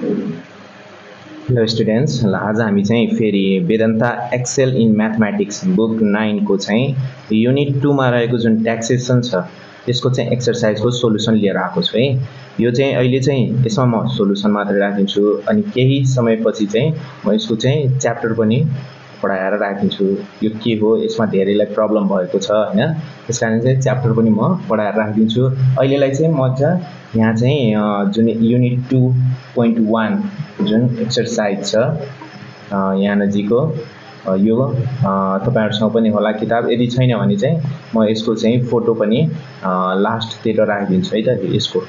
Hello students, आज हामी चाहिँ फेरि Vedanta excel in mathematics book 9 को चाहिँ युनिट 2 मा रहेको जुन ट्याक्सेसन छ त्यसको चाहिँ एक्सरसाइजको सोलुसन लिएर आएको छु है। यो चाहिँ अहिले चाहिँ यसमा म सोलुसन मात्रै राखिदिन्छु अनि केही समयपछि चाहिँ म यसको चाहिँ च्याप्टर पनि पढाएर राखिदिन्छु। यो के हो, यसमा धेरैलाई प्रब्लम भएको छ हैन, त्यसकारण चाहिँ च्याप्टर पनि म पढाएर राखिदिन्छु। अहिलेलाई चाहिँ म चाहिँ यहाँ चाहिँ जुन युनिट 2.1 जुन एक्सरसाइज छ यहाँ नजिकको यो तपाईहरुसँग पनि होला किताब। यदि छैन भने चाहिँ म यसको चाहिँ फोटो पनि लास्टतिर राखिदिन्छु है त। यसको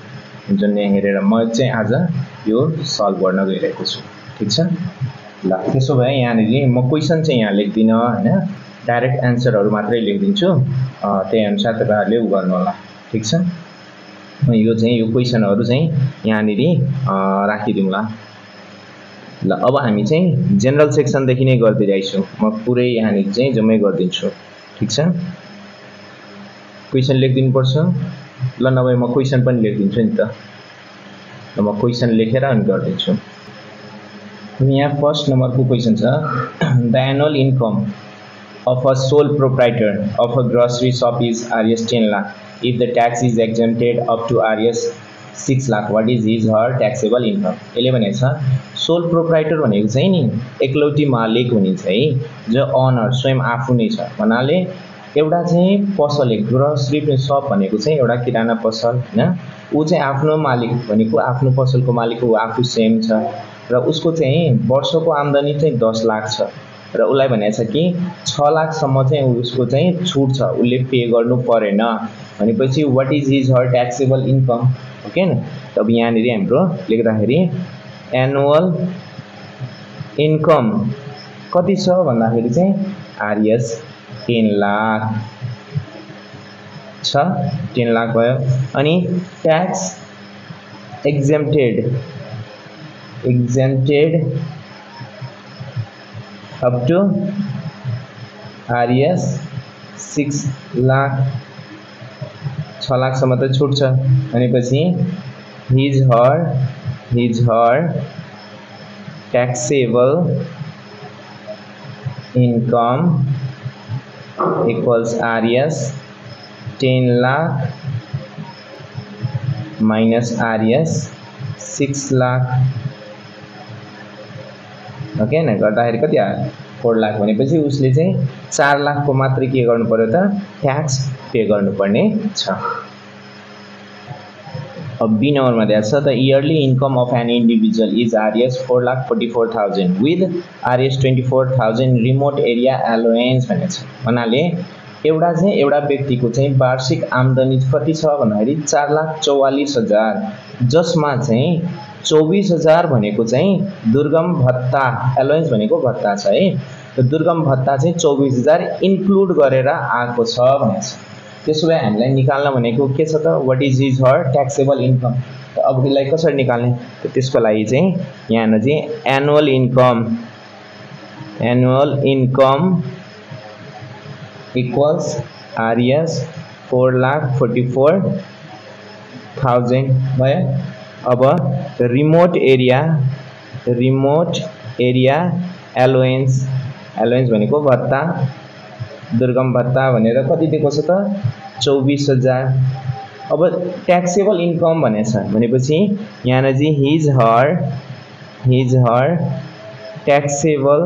जुन यहाँ हेरेर म चाहिँ आज यो सल्भ गर्न गइरहेको छु, ठीक छ। ल त्यसो भए यहाँनिर म क्वेशन चाहिँ यहाँ लेख्दिन हैन, डाइरेक्ट आन्सरहरु मात्रै लेख्दिन्छु। त्यही अनुसार तपाईहरुले उ गर्नु होला, ठीक छ। यो चाहिँ यो क्वेशनहरु चाहिँ यहाँनिर राखिदिउँला। ल अब हामी चाहिँ जनरल सेक्सन देखि नै गर्दिरहेछु। म पुरै यहाँनिर चाहिँ जम्मै गर्दिन्छु, ठीक छ। क्वेशन लेख्दिनु पर्छ। ल नभए म क्वेशन पनि लेख्दिन्छु नि त। ल म क्वेशन लेखेर अनि गर्दिन्छु। यहाँ फर्स्ट नम्बरको क्वेशन छ, the annual income of a sole proprietor of a grocery shop is Rs 10 lakh. If the tax is exempted up to Rs 6 lakh, what is his or her taxable income? यसले भनेको छ sole proprietor भनेको चाहिँ नि एकलौटी मालिक हुने चाहिँ जो ओनर स्वयं आफू नै छ। भन्नाले एउटा चाहिँ पसल, एक ग्रोसरी शप भनेको चाहिँ एउटा किराना पसल हैन, उ चाहिँ आफ्नो मालिक भनेको आफ्नो पसलको मालिक उ आफू स्वयं छ र उसको चाहिँ वर्षको आम्दानी चाहिँ 10 लाख छ र उलाई भनेको छ कि 6 लाख सम्म चाहिँ उसको चाहिँ छुट छ, उले पे गर्नु परेन भनेपछि what is his her taxable income, okay न। तब यहाँनिर हाम्रो लेख्दाखेरि एनुअल इन्कम कति छ भन्दाखेरि चाहिँ Rs 10 लाख छ, 10 लाख भयो। अनि tax exempted up to Rs 6 lakh, 6 lakh सम्म त छुट छ भनेपछि his her taxable income equals Rs 10 lakh minus Rs 6 lakh, okay न। गर्दाखेरि कति आयो 4 लाख भनेपछि उसले चाहिँ 4 लाख को मात्र के गर्नु पर्यो त ट्याक्स पे गर्नुपर्ने छ। अब बी नम्बरमा दिएको छ the yearly income of an individual is Rs 4,44,000 with Rs 24,000 remote area allowance भनेको छ। भन्नाले एउटा चाहिँ एउटा व्यक्तिको चाहिँ वार्षिक आम्दानी कति छ भन्दाखेरि 4,44,000, जसमा चाहिँ 24,000 भनेको चाहिँ दुर्गम भत्ता, एलोवेन्स भनेको भत्ता छ है, र दुर्गम भत्ता चाहिँ 24,000 इन्क्लुड गरेर आएको छ भनेको छ। त्यसो भए हामीलाई निकाल्न भनेको के छ त what is his her taxable income. अब यसलाई कसरी निकाल्ने त त्यसको लागि चाहिँ यहाँ चाहिँ एनुअल इन्कम इक्वल्स Rs 4,44,000 भयो। अब रिमोट एरिया एलोवेन्स भनेको भत्ता, दुर्गम भत्ता भनेर कति दिएको छ त 24,000। अब ट्याक्सेबल इन्कम भनेछ भनेपछि यहाँ चाहिँ his her taxable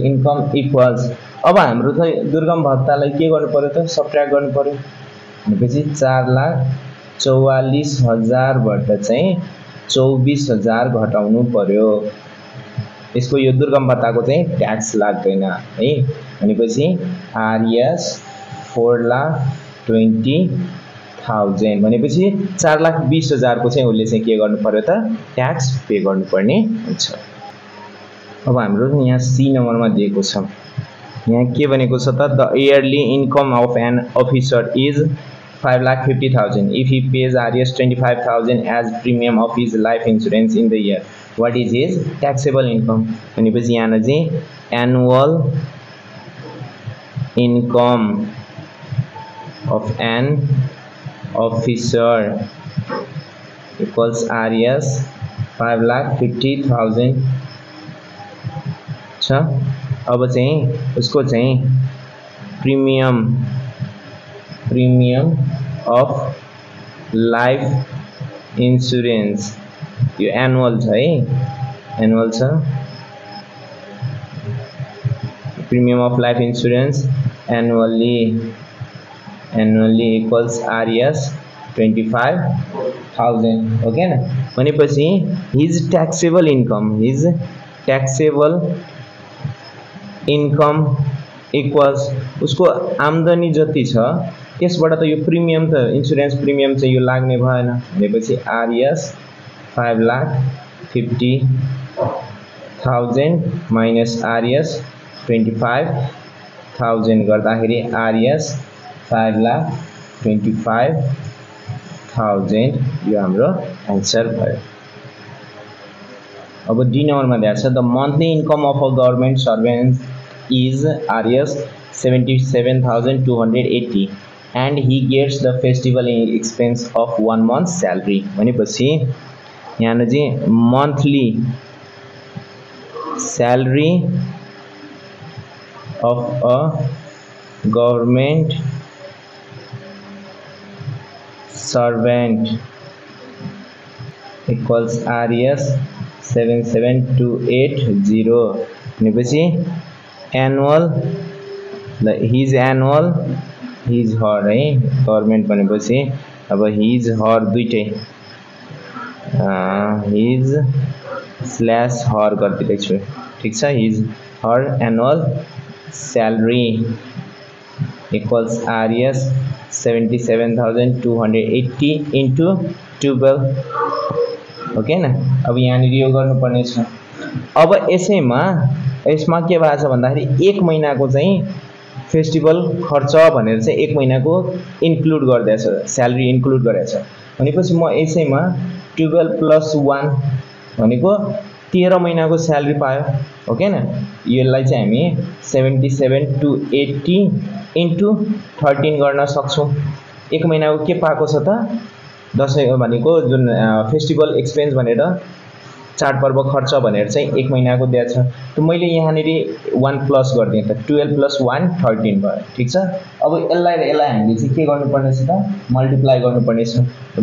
income equals, अब हाम्रो चाहिँ दुर्गम भत्तालाई के गर्नु पर्यो त सबट्र्याक्ट गर्नु पर्यो भनेपछि 4,44,000 बाट चाहिँ 24,000 घटाउनु पर्यो। यसको यो दुर्गम भत्ताको चाहिँ ट्याक्स लाग्दैन है भनेपछि Rs 4,20,000 भनेपछि 4,20,000 को चाहिँ उसले चाहिँ के गर्नु पर्यो त ट्याक्स पे गर्नुपर्ने हुन्छ। अब हाम्रो यहाँ सी नम्बरमा दिएको छ, यहाँ के भनेको छ त the yearly income of an officer is 5,50,000 if he pays Rs 25,000 as premium of his life insurance in the year, what is his taxable income भनेपछि यहाँ चाहिँ annual income of an officer equals RS 5,50,000 छ। अब चाहिँ उसको चाहिँ premium of life insurance यो annual छ है, एनुअल छ। Premium of life insurance annually equals RS 25,000 okay न। भनेपछि हिज ट्याक्सेबल इन्कम इक्वल्स उसको आम्दानी जति छ त्यसबाट त यो प्रिमियम त इन्स्योरेन्स प्रिमियम चाहिँ यो लाग्ने भएन। भनेपछि RS 5,50,000 माइनस RS 25,000 गर्दाखेरि RS 5,25,000 यो हाम्रो आन्सर भयो। अब डी नम्बरमा दिएको छ the monthly income of a government servant is RS 77,280 and he gets the festival expense of 1 month salary। भनेपछि यहाँ चाहिँ monthly salary of a government servant equals RS 77,280 भनेपछि एनुअल हिज हर है गभर्नमेन्ट भनेपछि अब हिज हर दुईटै हिज slash हर गरिदिएको छु ठिक छ। His her annual salary equals RS 77,280 into 12 okay न। अब यहाँनिर यो गर्नुपर्ने छ। अब यसमा के भएको छ भन्दाखेरि एक महिनाको चाहिँ फेस्टिभल खर्च भनेर चाहिँ एक महिनाको इन्क्लुड गर्दैछ, स्यालेरी इन्क्लुड गरेछ। भनेपछि म यसैमा 12 + 1 भनेको 13 महिनाको स्यालेरी पायो ओके न। यसलाई चाहिँ हामी 77,280 इन्टु 13 गर्न सक्छौँ। एक महिनाको के पाएको छ त दसैँ भनेको जुन फेस्टिभल एक्सपेन्स भनेर चाडपर्व खर्च भनेर चाहिँ एक महिनाको दिएको छ। त मैले यहाँनिर 1 प्लस गरिदिएँ त 12 + 1 13 भयो ठिक छ। अब यसलाई र यसलाई हामीले चाहिँ के गर्नुपर्ने छ त मल्टिप्लाई गर्नुपर्ने छ।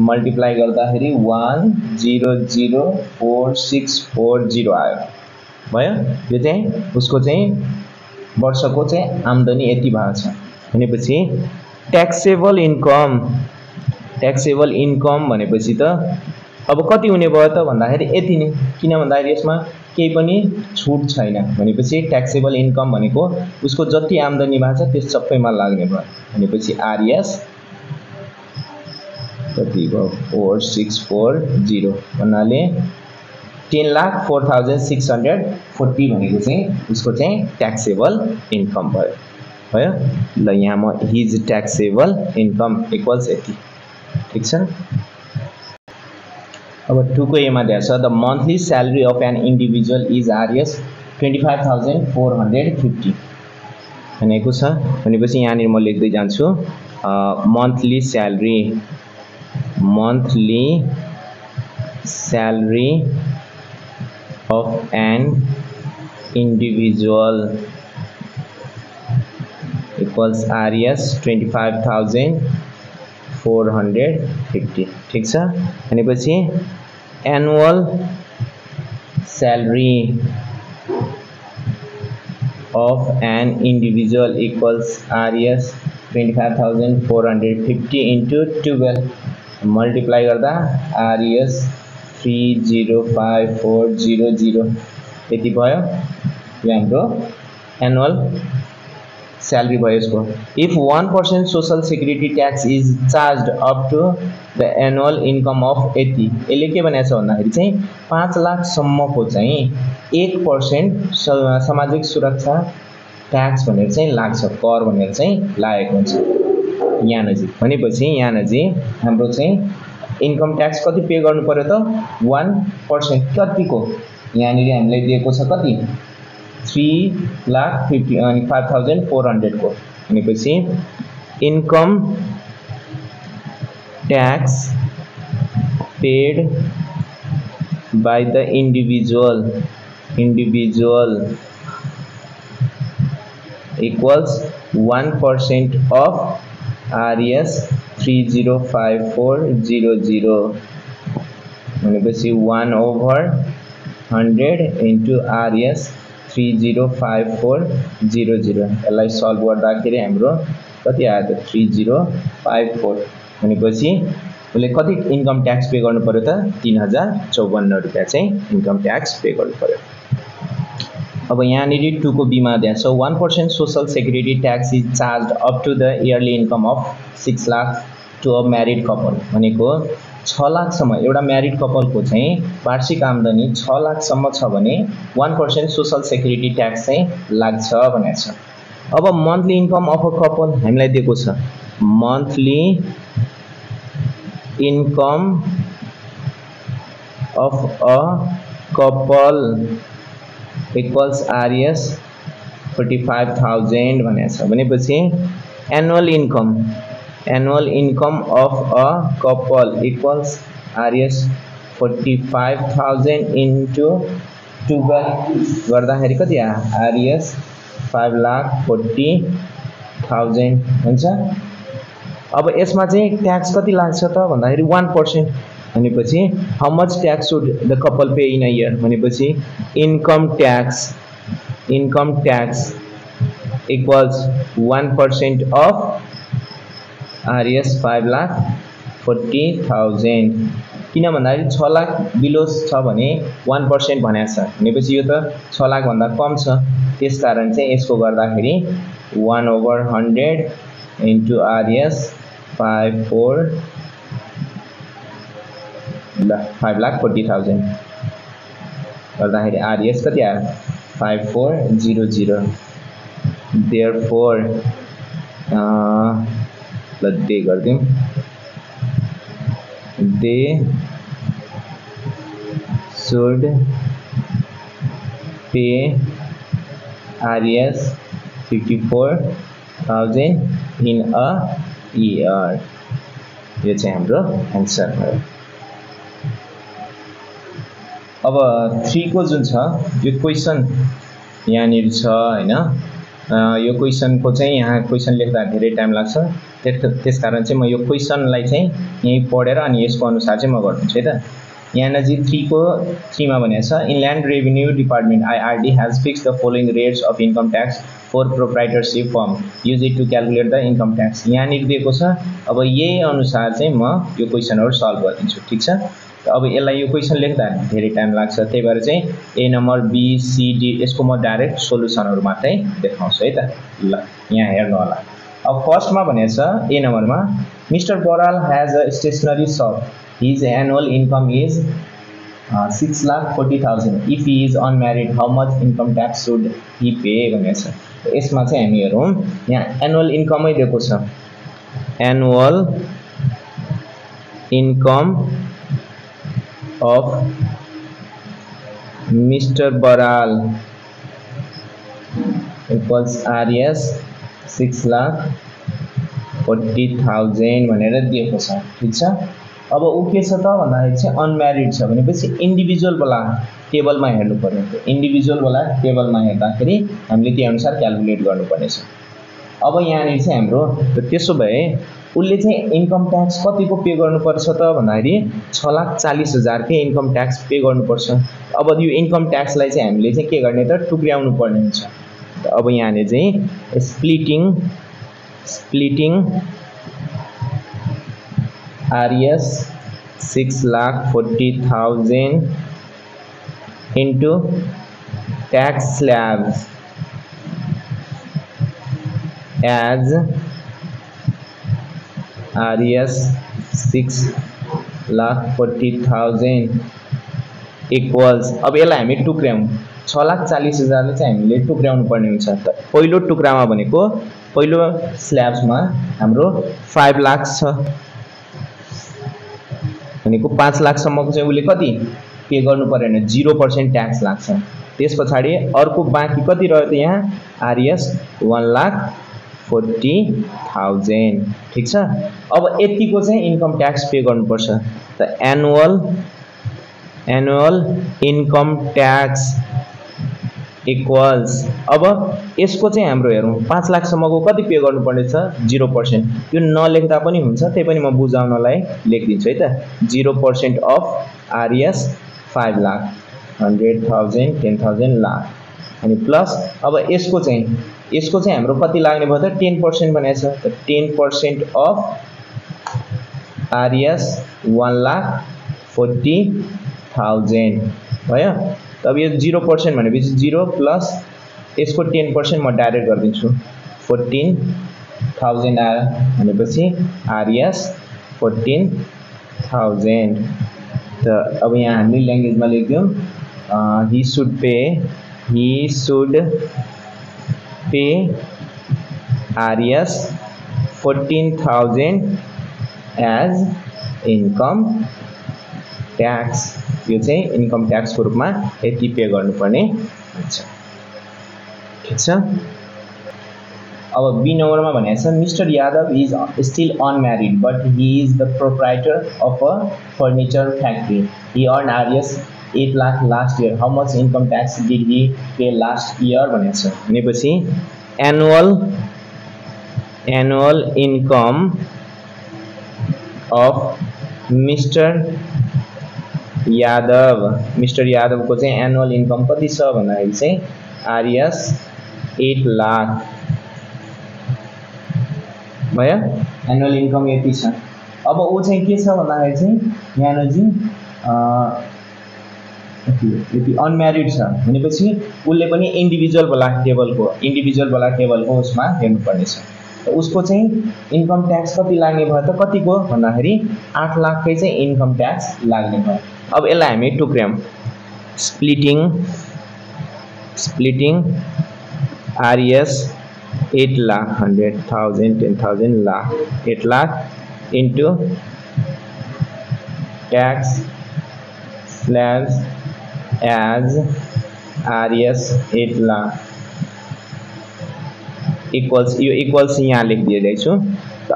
मल्टिप्लाई गर्दाखेरि 1,004,640 आयो भयो। यो चाहिँ उसको चाहिँ वर्षको चाहिँ आम्दानी यति भएको छ। भनेपछि ट्याक्सेबल इन्कम भनेपछि त अब कति हुने भयो त भन्दाखेरि यति नै, किन भन्दाखेरि यसमा केही पनि छुट छैन। भनेपछि ट्याक्सेबल इन्कम भनेको उसको जति आम्दानी भएको छ त्यस सबैमा लाग्ने भयो। भनेपछि RS कति भयो 4,640 भन्नाले 10,04,640 भनेको चाहिँ उसको चाहिँ ट्याक्सेबल इन्कम भयो। ल यहाँ म हिज ट्याक्सेबल इन्कम इक्वल्स यति ठिक छ। अब 2 को एमा दिएको छ the monthly salary of an individual is RS 25,450 भनेको छ। भनेपछि यहाँनिर म लेख्दै जान्छु monthly salary of an individual equals RS 25,450 ठिक छ। भनेपछि annual salary of an individual equals RS 25,450 into 12 multiply गर्दा RS 305,400 यति भयो। यो हाम्रो एनुअल स्यालेरी भयो यसको। If 1% social security tax is charge up to the annual income of 80 यसले के भनेको छ भन्दाखेरि चाहिँ 5 लाखसम्मको चाहिँ 1% सामाजिक सुरक्षा ट्याक्स भनेर चाहिँ लाग्छ, कर भनेर चाहिँ लागेको हुन्छ यहाँ नजिक। भनेपछि यहाँ नजिक हाम्रो चाहिँ इन्कम ट्याक्स कति पे गर्नु पर्यो त 1% कतिको यहाँनिर हामीलाई दिएको छ कति 3,55,400 को। भनेपछि income tax paid by the individual equals 1% of RS 305400 भनेपछि 1/100 into RS 305400 यसलाई सल्भ गर्दाखेरि हाम्रो कति आयो त 3054 भनेपछि उसले कति इन्कम ट्याक्स पे गर्नु पर्यो त 3054 रुपैयाँ चाहिँ इन्कम ट्याक्स पे गर्नु पर्यो। अब यहाँनिर 2 को बीमा दिया छ 1% social security tax is charge up to the yearly income of 6 lakh to a married couple भनेको 6 लाखसम्म एउटा म्यारिड कपलको चाहिँ वार्षिक आम्दानी 6 लाखसम्म छ भने 1% सोशल सेक्युरिटी ट्याक्स चाहिँ लाग्छ भनेको छ। अब monthly income of a couple हामीलाई दिएको छ monthly income of a couple equals RS 45,000 भनेको छ भनेपछि annual income of a couple equals RS 45,000 into 12 गर्दाखेरि कति आयो RS 5,40,000 हुन्छ। अब यसमा चाहिँ ट्याक्स कति लाग्छ त भन्दाखेरि 1% भनेपछि how much tax should the couple pay in a year भनेपछि income tax equals 1% of RS 5,40,000 किन भन्दाखेरि 6 लाख बिलो छ भने 1% भनेको छ भनेपछि यो त 6 लाख भन्दा कम छ त्यसकारण चाहिँ यसको गर्दाखेरि 1/100 into RS 5,40,000 गर्दाखेरि RS कति आयो 5400 therefore they गर्दियौं they should pay RS 54,000 in a year यो चाहिँ हाम्रो आन्सर हो। अब 3 को जुन छ यो क्वेशन यहाँनिर छ हैन यो क्वेशन को चाहिँ यहाँ क्वेशन लेख्दा धेरै टाइम लाग्छ त्यसकारण चाहिँ म यो क्वेशनलाई चाहिँ यही पढेर अनि यसको अनुसार चाहिँ म गर्छु है त। यहाँ नजिक 3 मा भनेको छ inland revenue department IRD has fixed the following rates of income tax for proprietorship firm use it to calculate the income tax यहाँनिर दिएको छ। अब यही अनुसार चाहिँ म यो क्वेशनहरु सल्भ गरिदिन्छु ठीक छ। अब यसलाई यो क्वेशन लेख्दा धेरै टाइम लाग्छ त्यही भएर चाहिँ A number B C D यसको म डाइरेक्ट सोलुसनहरु मात्रै देखाउँछु है त। ल यहाँ हेर्नु होला अब फर्स्ट मा भनेको छ A नम्बरमा mister Baral has a stationery shop his annual income is 6,40,000 if he is unmarried how much income tax should he pay भनेको छ। यसमा चाहिँ हामी हेरौं यहाँ एनुअल इन्कमै दिएको छ annual income of Mr. Baral equals RS 6,40,000 भनेर दिएको छ ठीक छ। अब उ के छ त भन्दाखेरि चाहिँ अनम्यारिड छ भनेपछि इन्डिभिजुअल वाला टेबलमा हेर्नु पर्ने हो। इन्डिभिजुअल वाला टेबलमा हेर्दाखेरि हामीले त्यो अनुसार क्याल्कुलेट गर्नुपर्ने छ। अब यहाँ नि चाहिँ हाम्रो त्यसो भए उले चाहिँ इन्कम ट्याक्स कतिको पे गर्नुपर्छ त भन्दाखेरि 6,40,000 के इन्कम ट्याक्स पे गर्नुपर्छ। अब यो इन्कम ट्याक्सलाई चाहिँ हामीले चाहिँ के गर्ने त टुक्र्याउनु पर्ने हुन्छ। अब यहाँ ने चाहिँ splitting RS 6,40,000 into tax slabs as RS 6,40,000 equals अब यसलाई हामी टुक्र्याउँ 6,40,000 ले चाहिँ हामीले टुक्र्याउनु पर्ने हुन्छ। त पहिलो टुक्रामा भनेको पहिलो स्ल्याब्समा हाम्रो 5 लाख छ भनेको 5 लाख सम्मको चाहिँ उले कति पे गर्नु पर्दैन 0% ट्याक्स लाग्छ। त्यसपछि अर्को बाँकी कति रह्यो त यहाँ RS 40,000 ठीक छ। अब यतिको चाहिँ इन्कम ट्याक्स पे गर्नुपर्छ। त एनुअल इन्कम ट्याक्स इक्वल्स, अब यसको चाहिँ हाम्रो हेरौँ 5 लाखसम्मको कति पे गर्नुपर्ने छ 0%। यो नलेख्दा पनि हुन्छ, त्यही पनि म बुझाउनलाई लेखिदिन्छु है त। 0% अफ आरएस 5 लाख 100,000 10,000 लाख अनि प्लस अब यसको चाहिँ हाम्रो कति लाग्ने भयो त 10% भनेको छ। त 10% अफ आरएस 1,40,000 भयो। तब यो 0% भनेपछि 0 प्लस यसको 10% म डाइरेक्ट गरिदिन्छु 14,000 आयो भनेपछि आरएस 14,000। त अब यहाँ हामीले ल्याङ्ग्वेजमा लेख्यौँ he should pay RS 14,000 as income tax। यो चाहिँ इन्कम ट्याक्सको रूपमा यति पे गर्नुपर्ने हुन्छ ठीक छ। अब बी नम्बरमा भनेको छ mister Yadav is still unmarried but he is the proprietor of a furniture factory. Hee earn RS 8 lakh last year. How much income tax did he pay last year भनेको छ। भनेपछि एनुअल इन्कम अफ मिस्टर यादवको चाहिँ annual income कति छ भन्दाखेरि चाहिँ RS 8 lakh भयो। एनुअल इन्कम यति छ। अब ऊ चाहिँ के छ भन्दाखेरि चाहिँ यहाँ यति अनम्यारिड छ भनेपछि उसले पनि इन्डिभिजुअल ब्ल्याक टेबलको उसमा हेर्नुपर्ने छ। त उसको चाहिँ इन्कम ट्याक्स कति लाग्ने भयो त कतिको भन्दाखेरि 8 लाखकै चाहिँ इन्कम ट्याक्स लाग्ने भयो। अब यसलाई हामी टुक्र्याउँ splitting RS 8 lakh 100,000 10,000 lakh 8 lakh into tax slabs as RS 8 lakh equals, यो इक्वल्स यहाँ लेखिदिएको छु।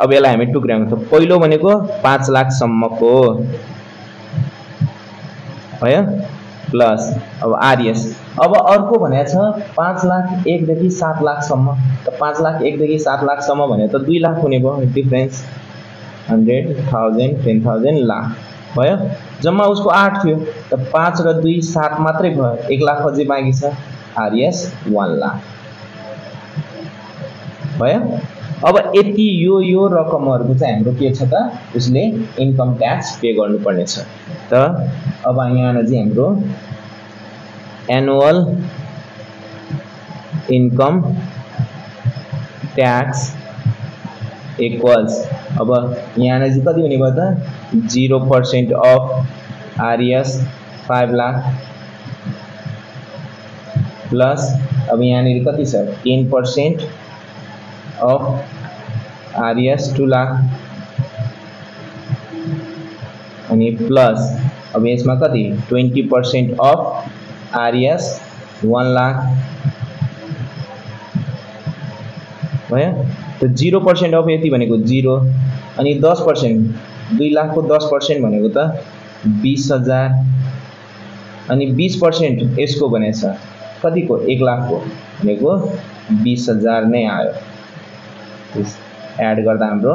अब यसलाई हामी टुक्र्याउँ। त पहिलो भनेको 5 लाखसम्मको भयो प्लस अब आरएस। अब अर्को भनेको छ 5 लाख 1 देखि 7 लाखसम्म। त 5 लाख 1 देखि 7 लाखसम्म भने त 2 लाख हुने भयो डिफरेन्स 100,000 10,000 लाख भयो। जम्मा उसको 8 थियो। त 5 र 2 7 मात्रै भयो। 1 लाख अझै बाँकी छ आरएस 1 लाख भयो। अब यति यो रकमहरुको चाहिँ हाम्रो के छ त उसले इन्कम ट्याक्स पे गर्नुपर्ने छ। त अब यहाँ चाहिँ हाम्रो एनुअल इन्कम ट्याक्स इक्वल्स, अब यहाँ चाहिँ कति हुने भयो त 0% अफ आरएस 5 लाख प्लस अब यहाँ कति छ 10% अफ आरएस 2 लाख अनि प्लस अब यसमा कति 20% अफ आरएस 1 लाख भयो। त 0% अफ यति भनेको 0 अनि 10% 2 लाख को 10% भनेको त 20,000 अनि 20% यसको भनेको छ कतिको 1 लाख को भनेको 20,000 नै आयो। एड गर्दा हाम्रो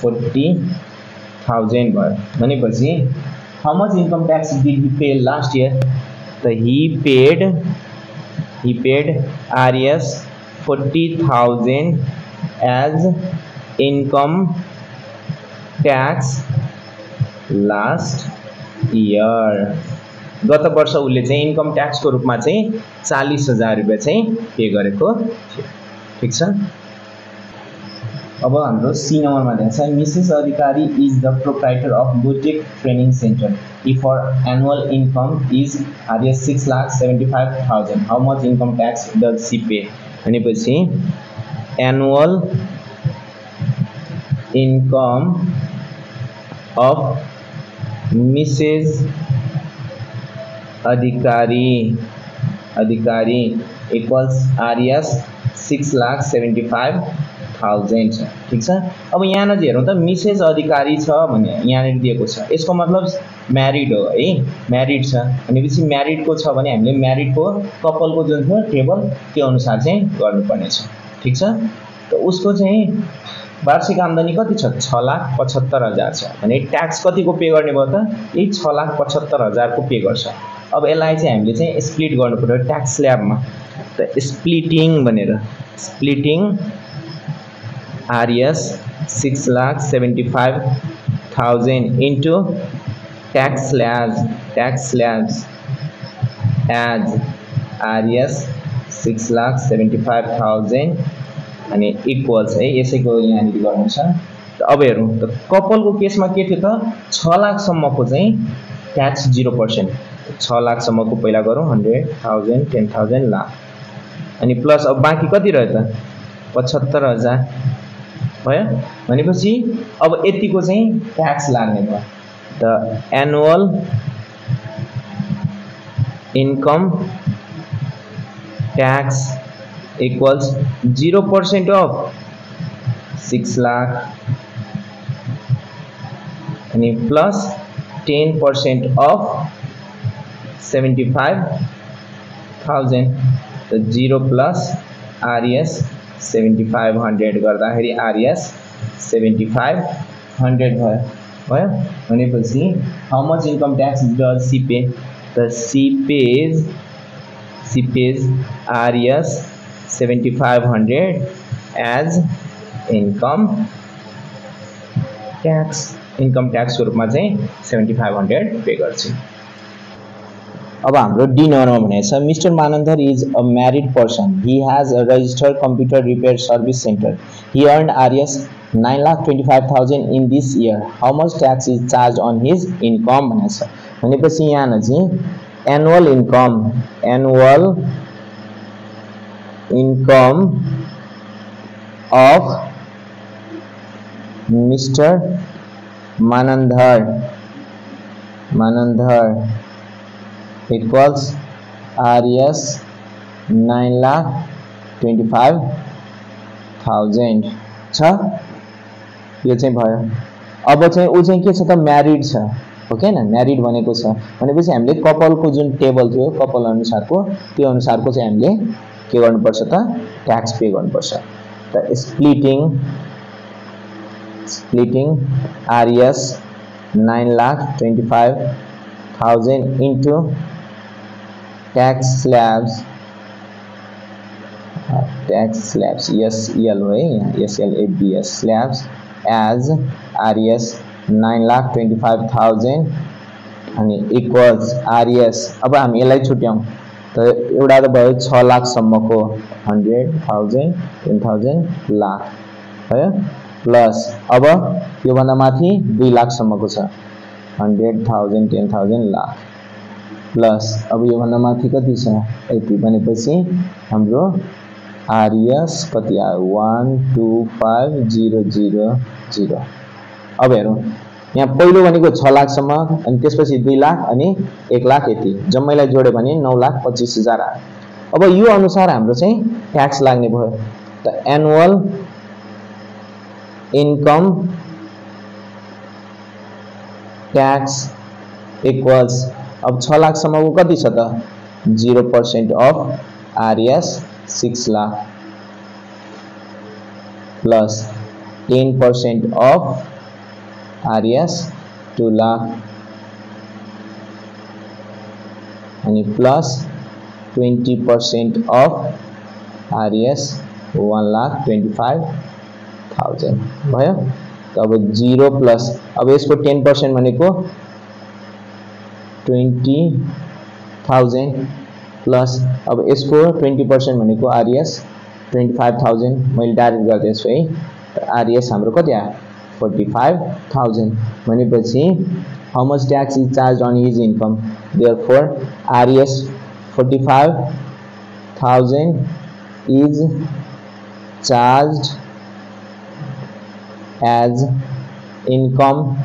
40,000 भयो। भनेपछि how much income tax did he pay last year? त he paid RS 40,000 as income tax last year. गत वर्ष उसले चाहिँ इन्कम ट्याक्सको रूपमा चाहिँ 40,000 रुपैयाँ चाहिँ पे गरेको थियो। ठीक छ। अब हाम्रो सी नम्बरमा दिन्छ Mrs Adhikari is the proprietor of boutique training centre. If her annual income is RS 6,75,000 how much income tax does she pay? भनेपछि annual income of Mrs Adhikari equals RS 6,75,000 45000 छ ठीक छ। अब यहाँ हेरौँ त मिसेस अधिकारी छ भने यहाँ दिएको छ, यसको मतलब म्यारिड हो है, म्यारिड छ भनेपछि म्यारिडको छ भने हामीले म्यारिडको कपलको जुन छ टेबल त्यो अनुसार चाहिँ गर्नुपर्ने छ ठीक छ। त उसको चाहिँ वार्षिक आम्दानी कति छ 6,75,000 छ भने ट्याक्स कतिको पे गर्ने भयो त यही 6,75,000 को पे गर्छ। अब यसलाई चाहिँ हामीले चाहिँ स्प्लिट गर्नुपर्यो ट्याक्स स्ल्याबमा, त स्प्लिटिङ भनेर splitting RS 6,75,000 into tax slabs as RS 6,75,000 अनि इक्वल्स है यसैको यहाँनिर गर्नु छ। त अब हेरौँ त कपलको केसमा के थियो त 6 लाखसम्मको चाहिँ ट्याक्स 0%, 6 लाखसम्मको पहिला गरौँ 100,000 10,000 लाख अनि प्लस अब बाँकी कति रह्यो त 75,000 भयो भनेपछि अब यतिको चाहिँ ट्याक्स लाग्ने भयो। त annual income tax equals 0% of 6 lakh and plus 10% of 75,000, so 0 plus RES 7,500 गर्दाखेरि RES 7,500 भयो भनेपछि how much income tax does she pay? The she pays RES 7,500 as income tax को रूपमा चाहिँ 7,500 पे गर्छ। अब हाम्रो डी नम्बरमा भनेको छ mister Manandhar is a married person, he has a registered computer repair service centre, he earned RES 9,25,000 in this year, how much tax is charge on his income भनेको छ। भनेपछि यहाँ चाहिँ annual income of Mr. Manandhar equals RES 9,25,000 छ, यो चाहिँ भयो। अब चाहिँ उ चाहिँ के छ त म्यारिड छ ओके न, म्यारिड भनेको छ भनेपछि हामीले कपलको जुन टेबल थियो कपल अनुसारको त्यो अनुसारको चाहिँ हामीले के गर्नुपर्छ त ट्याक्स पे गर्नुपर्छ। त splitting RES 9,25,000 into tax slabs SEL हो है यहाँ SLABS स्ल्याब्स एज RES 9,25,000 अनि इक्वल्स RES। अब हामी यसलाई छुट्याउँ त एउटा त भयो 6 लाखसम्मको 100,000 10,000 लाख भयो प्लस अब यो भन्दा माथि 2 लाखसम्मको छ 100,000 10,000 लाख प्लस अब यो भन्दा माथि कति छ यति भनेपछि हाम्रो RES कति आयो 125,000। अब हेरौँ यहाँ पहिलो भनेको 6 लाखसम्म अनि त्यसपछि 2 लाख अनि 1 लाख यति जम्मैलाई जोड्यो भने 9,25,000 आयो। अब यो अनुसार हाम्रो चाहिँ ट्याक्स लाग्ने भयो। त एनुअल इन्कम ट्याक्स इक्वल्स अब 6 लाखसम्मको कति छ त 0% of RES 6 lakh plus 10% of RES 2 lakh अनि प्लस 20% अफ RES 1,25,000 भयो। अब 0 प्लस अब यसको 10% भनेको 20,000 प्लस अब यसको 20% भनेको RES 25,000 मैले डाइरेक्ट गर्दैछु है। RES हाम्रो कति आयो 45,000 भनेपछि how much tax is charged on his income, therefore RES 45,000 is charged as income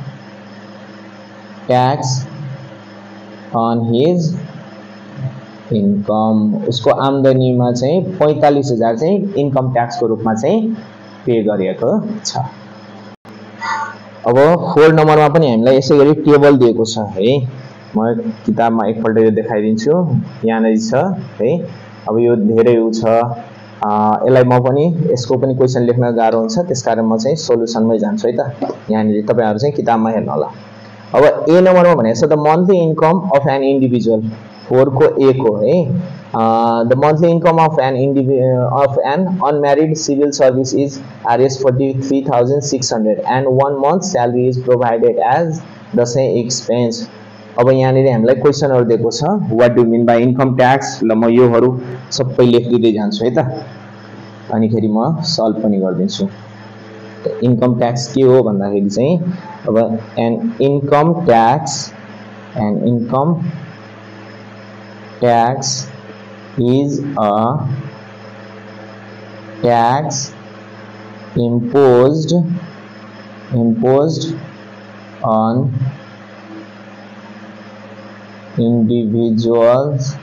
tax on his income। उसको आम्दानीमा चाहिँ 45,000 चाहिँ इन्कम ट्याक्सको रूपमा चाहिँ पे गरेको छ। अब 4 नम्बरमा पनि हामीलाई यसै गरी टेबल दिएको छ है। म किताबमा एकपल्ट यो देखाइदिन्छु। यहाँनेरि छ है। अब यो धेरै छ, यसलाई म पनि यसको पनि क्वेशन लेख्न गाह्रो हुन्छ, त्यसकारण म चाहिँ सोलुसनमै जान्छु है त। यहाँनेरि तपाईहरु चाहिँ किताबमा हेर्नु होला। अब ए नम्बरमा भनेको छ the monthly income of an individual, 4 को ए को है। The monthly income of an unmarried civil service is Rs 43,600 and 1 month salary is provided as the same expense. अब यहाँनिर हामीलाई क्वेशनहरु दिएको छ, what do mean by income tax. ल म योहरु सबै लेखिदिँदै जान्छु है त, अनि खेरि म सल्भ पनि गर्दिन्छु। त इन्कम ट्याक्स के हो भन्दाखेरि चाहिँ अब an income tax is a tax imposed on individuals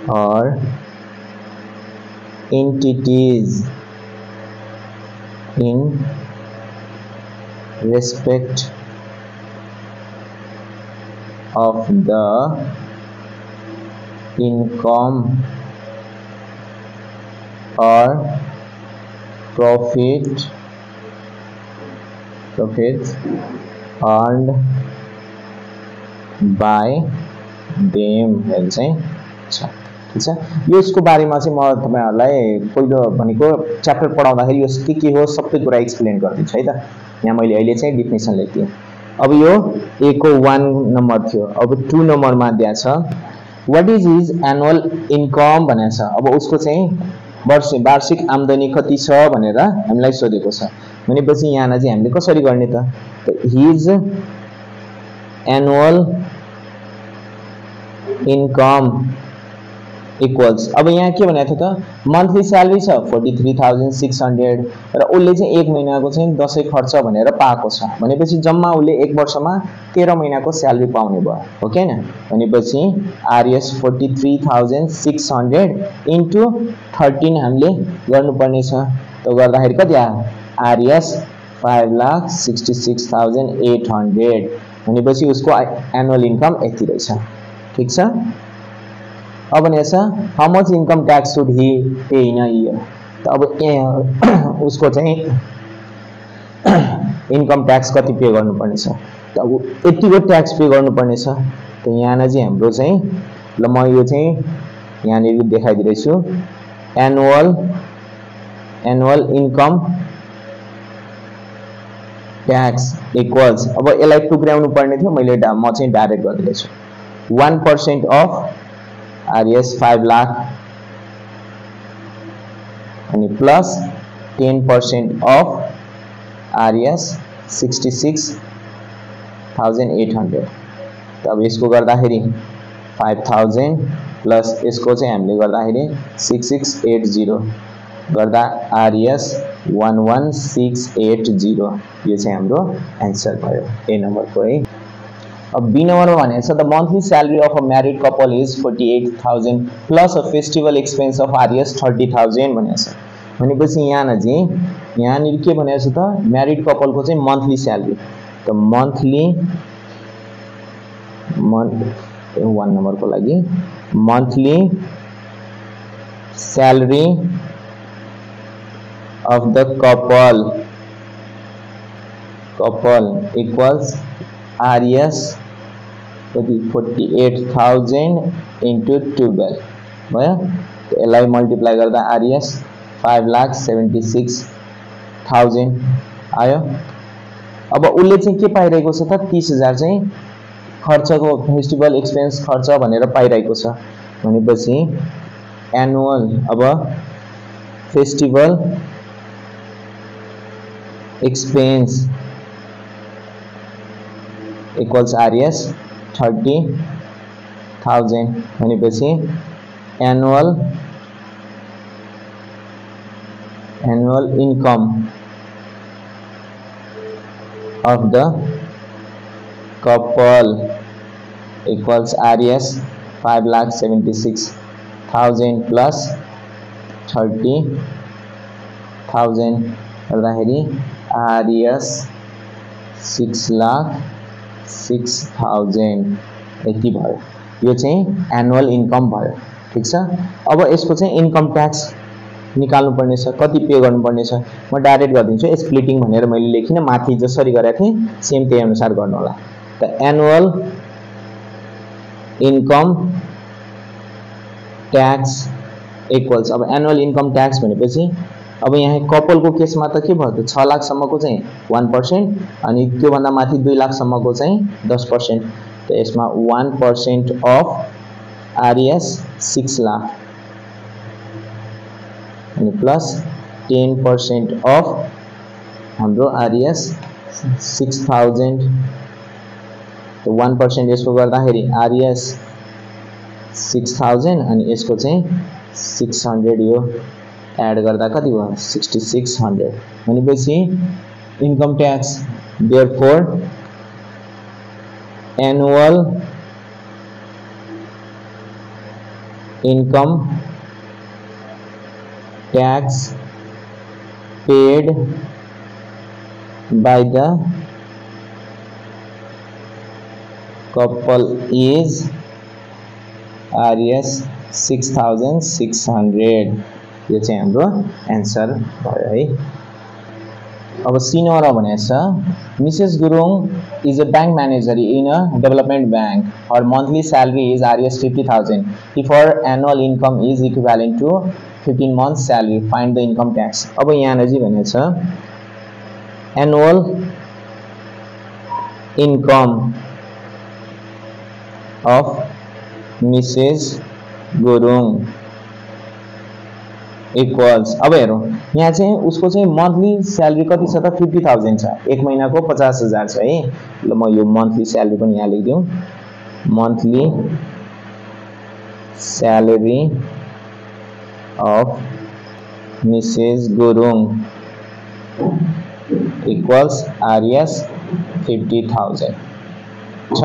or entities in respect of the income or profits earned by them हैन चाहिँ छ। ठीक छ, यो यसको बारेमा चाहिँ म तपाईहरुलाई पहिलो भनेको च्याप्टर पढाउँदाखेरि यो के हो सबै कुरा एक्सप्लेन गर्दिन्छु है त। यहाँ मैले अहिले चाहिँ डेफिनेसन लेख्दिए। अब यो ए को 1 नम्बर थियो। अब 2 नम्बरमा दिया छ what is his annual income भनेको छ। अब उसको चाहिँ वार्षिक आम्दानी कति छ भनेर हामीलाई सोधेको छ भनेपछि यहाँ चाहिँ हामीले कसरी गर्ने त, हिज एनुअल इन्कम इक्वल्स, अब यहाँ के भनेको थियो त मन्थली स्यालेरी छ 43,600 र उसले चाहिँ एक महिनाको चाहिँ दशैं खर्च भनेर पाएको छ भनेपछि जम्मा उसले एक वर्षमा 13 महिनाको स्यालेरी पाउने भयो हो के हैन। भनेपछि आरएस 43,600 इन्टु 13 हामीले गर्नुपर्ने छ। त गर्दाखेरि कति आयो आरएस 5,66,800 भनेपछि उसको एनुअल इन्कम यति रहेछ। ठीक छ। अब भनेछ how much income tax should he pay in a year. त अब उसको चाहिँ इन्कम ट्याक्स कति पे गर्नुपर्ने छ, त अब यतिको ट्याक्स पे गर्नुपर्ने छ। त यहाँ चाहिँ हाम्रो चाहिँ ल म यो चाहिँ यहाँनिर देखाइदिरहेछु एनुअल इन्कम ट्याक्स इक्वल्स, अब यसलाई टुक्र्याउनु पर्ने थियो मैले म चाहिँ डाइरेक्ट गरिदिन्छु 1% अफ आरएस 5 लाख अनि प्लस 10% अफ आरएस 66,800। तब यसको गर्दाखेरि 5,000 प्लस यसको चाहिँ हामीले गर्दाखेरि 6680 गर्दा आरएस 11,680 यो चाहिँ हाम्रो आन्सर भयो ए नम्बरको है। अब बी नम्बरमा भनेको छ the monthly salary of a married couple is 48,000 plus a festival expense of RS 30,000 भनेको छ। भनेपछि यहाँनिर के भनेको छ त म्यारिड कपलको चाहिँ मन्थली स्यालेरी, त मन्थली 1 नम्बरको लागि monthly salary of the couple equals RS 48,000 into 12 भयो। तो यसलाई मल्टिप्लाई गर्दा RS 5,76,000 आयो। अब उसले चाहिँ के पाइरहेको छ त 30,000 चाहिँ खर्चको फेस्टिभल एक्सपेन्स खर्च भनेर पाइरहेको छ भनेपछि एनुअल अब फेस्टिभल expense equals RS 30,000 भनेपछि annual income of the couple equals RS 5,76,000 plus 30,000 गर्दाखेरि RES 6,06,000 यति भयो। यो चाहिँ एनुअल इन्कम भयो। ठीक छ। अब यसको चाहिँ इन्कम ट्याक्स निकाल्नु पर्ने छ, कति पे गर्नु पर्ने छ। म डाइरेक्ट गरिदिन्छु, स्प्लिटिङ भनेर मैले लेखिन, माथि जसरी गरेको थिएँ सेम त्यही अनुसार गर्नु होला। The annual income tax equals, अब एनुअल इन्कम ट्याक्स भनेपछि अब यहाँ कपलको केसमा त के भयो त 6 लाख सम्मको चाहिँ 1% अनि त्यो भन्दा माथि 2 लाख सम्मको चाहिँ 10%। त यसमा 1% अफ RES 6 लाख अनि प्लस 10% अफ हाम्रो RES 6,000। त 1% यसको गर्दाखेरि RES 6,000 अनि यसको चाहिँ 600 यो एड गर्दा कति भयो 6600 भनेपछि income tax therefore annual income tax paid by the couple is RES 6,600। यो चाहिँ हाम्रो एन्सर भयो है। अब सी नम्बरमा भनेको छ Mrs Gurung is a bank manager in a development bank. Her monthly salary is RES 50,000. If her annual income is equivalent to 15 months salary, find the income tax. अब यहाँ चाहिँ भनेको छ annual income of Mrs. Gurung equals, अब हेरौँ यहाँ चाहिँ उसको चाहिँ मन्थली स्यालेरी कति छ त 50,000 छ, एक महिनाको 50,000 छ है। ल म यो मन्थली स्यालेरी पनि यहाँ लेखिदिउँ, monthly salary of Mrs Gurung equals RES 50,000 छ।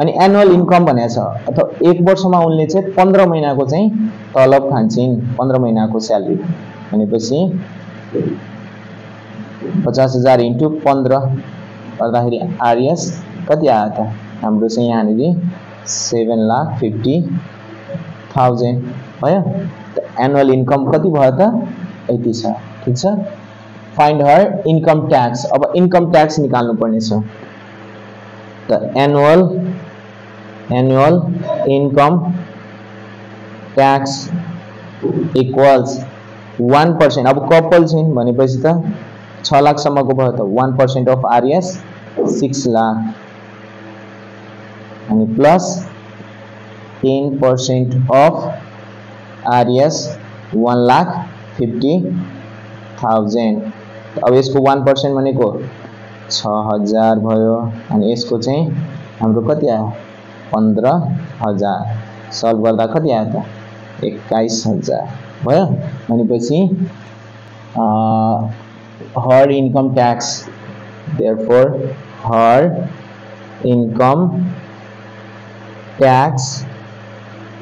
अनि एनुअल इन्कम भनेको छ अथवा एक वर्षमा उनले चाहिँ 15 महिनाको चाहिँ तलब खान्छिन्, 15 महिनाको स्यालेरी भनेपछि 50,000 इन्टु 15 गर्दाखेरि RES कति आयो त हाम्रो चाहिँ यहाँनिर 7,50,000 भयो। त एनुअल इन्कम कति भयो त यति छ। ठीक छ। फाइन्ड हर इन्कम ट्याक्स, अब इन्कम ट्याक्स निकाल्नु पर्ने छ। त एनुअल इन्कम ट्याक्स इक्वल्स 1%। अब कपल चाहिँ भनेपछि त 6 लाख सम्मको भयो त 1% अफ RES 6 लाख अनि प्लस 10% अफ RES 1,50,000। अब यसको 1% भनेको 6,000 भयो अनि यसको चाहिँ हाम्रो कति आयो 15,000 सल्भ गर्दा कति आयो त 21,000 भयो। भनेपछि her income tax therefore her income tax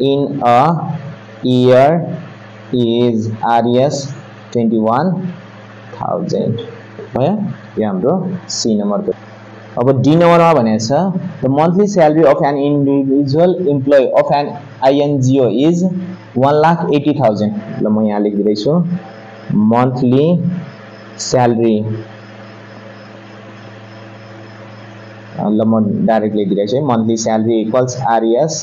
in a year is RES 21,000 भयो। यो हाम्रो सी नम्बरको। अब डी नम्बरमा भनेको छ the monthly salary of an individual employee of an INGO is 1,80,000। ल म यहाँ लेखिदिँदैछु मन्थली स्यालेरी, ल म डाइरेक्ट लेखिदिँदैछु है, मन्थली स्यालेरी इक्वल्स RES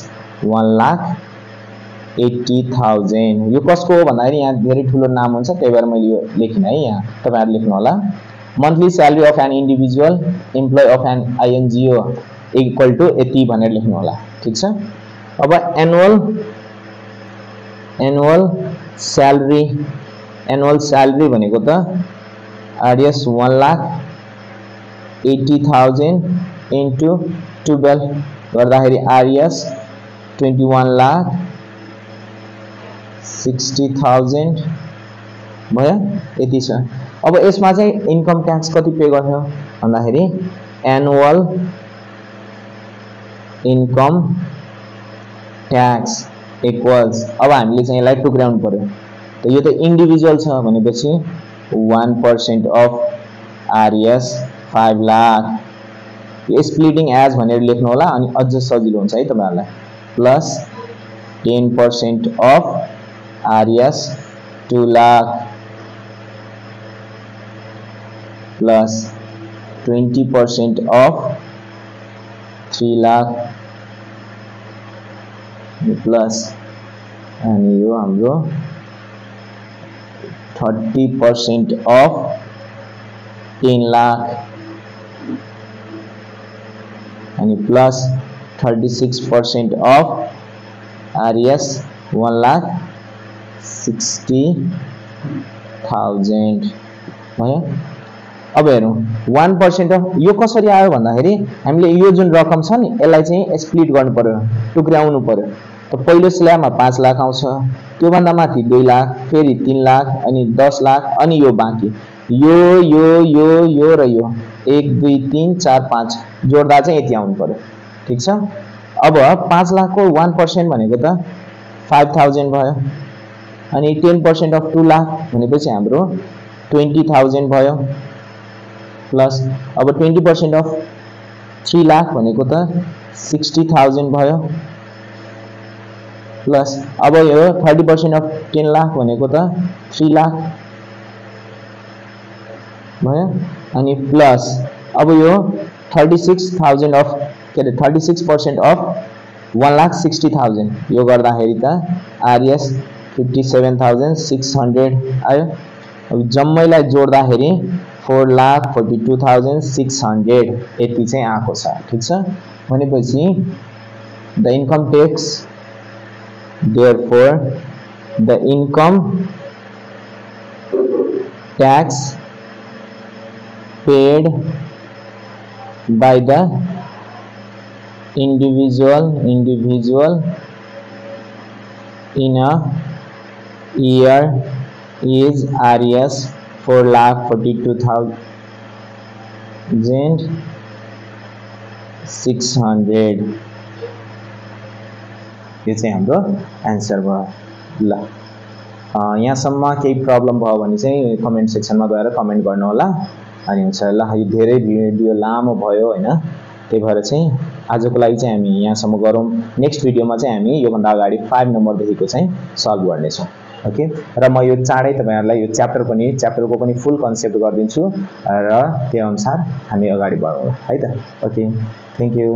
1,80,000। यो कसको हो भन्दाखेरि यहाँ धेरै ठुलो नाम हुन्छ त्यही भएर मैले यो लेखिन है, यहाँ तपाईहरु लेख्नु होला monthly salary of an individual employee of an INGO equal to यति भनेर लेख्नु होला। ठीक छ। अब एनुअल स्यालेरी भनेको त RES 1,80,000 इन्टु 12 गर्दाखेरि RES 21,60,000 भयो, यति छ। अब यसमा चाहिँ इन्कम ट्याक्स कति पे गर्यो भन्दाखेरि एनुअल इन्कम ट्याक्स इक्वल्स, अब हामीले चाहिँ यसलाई टुक्राउनु पर्यो त यो त इन्डिभिजुअल छ भनेपछि 1% अफ आरएस 5 लाख यो स्प्लिटिङ एज भनेर लेख्नु होला अनि अझ सजिलो हुन्छ है तपाईहरुलाई plus 10% of RS 2 lakh plus 20% of 3 lakh plus अनि यो हाम्रो 30% अफ 10 लाख अनि प्लस 36% अफ आरएस 1,60,000 भयो। अब हेरौं 1% अफ यो कसरी आयो भन्दाखेरि हामीले यो जुन रकम छ नि यसलाई चाहिँ स्प्लिट गर्नु पर्यो टुक्राउनु पर्यो। त पहिलो स्ल्याबमा 5 लाख आउँछ त्यो भन्दा माथि 2 लाख फेरि 3 लाख अनि 10 लाख अनि यो बाँकी यो र यो 1 2 3 4 5 जोड्दा चाहिँ यति आउनु पर्यो ठीक छ। अब 5 लाख को 1% भनेको त 5000 भयो अनि 10% अफ 2 लाख भनेपछि हाम्रो 20000 भयो प्लस अब 20% अफ 3 लाख भनेको त 60000 भयो प्लस अब यो 30% अफ 10 लाख भनेको त 3 लाख भयो अनि प्लस अब यो 36,000 अफ के अरे 36% अफ 1,60,000 यो गर्दाखेरि त आरएस 57,600 आयो। अब जम्मैलाई जोड्दाखेरि 4,42,600 यति चाहिँ आएको छ ठीक छ। भनेपछि the income tax therefore the income tax paid by the individual in a year is RS 4,42,600 यो चाहिँ हाम्रो आन्सर भयो। ल यहाँसम्म केही प्रब्लम भयो भने चाहिँ कमेन्ट सेक्सनमा गएर कमेन्ट गर्नु होला अनि हुन्छ। ल यो धेरै भिडियो लामो भयो हैन त्यही भएर चाहिँ आजको लागि चाहिँ हामी यहाँसम्म गरौँ। नेक्स्ट भिडियोमा चाहिँ हामी यो भन्दा अगाडि 5 नम्बर देखिको चाहिँ सल्भ गर्नेछौँ ओके। र म यो चाँडै तपाईहरुलाई यो च्याप्टरको पनि फुल कन्सेप्ट गर्दिन्छु र त्यो अनुसार हामी अगाडि बढौँ है त ओके। Thank you.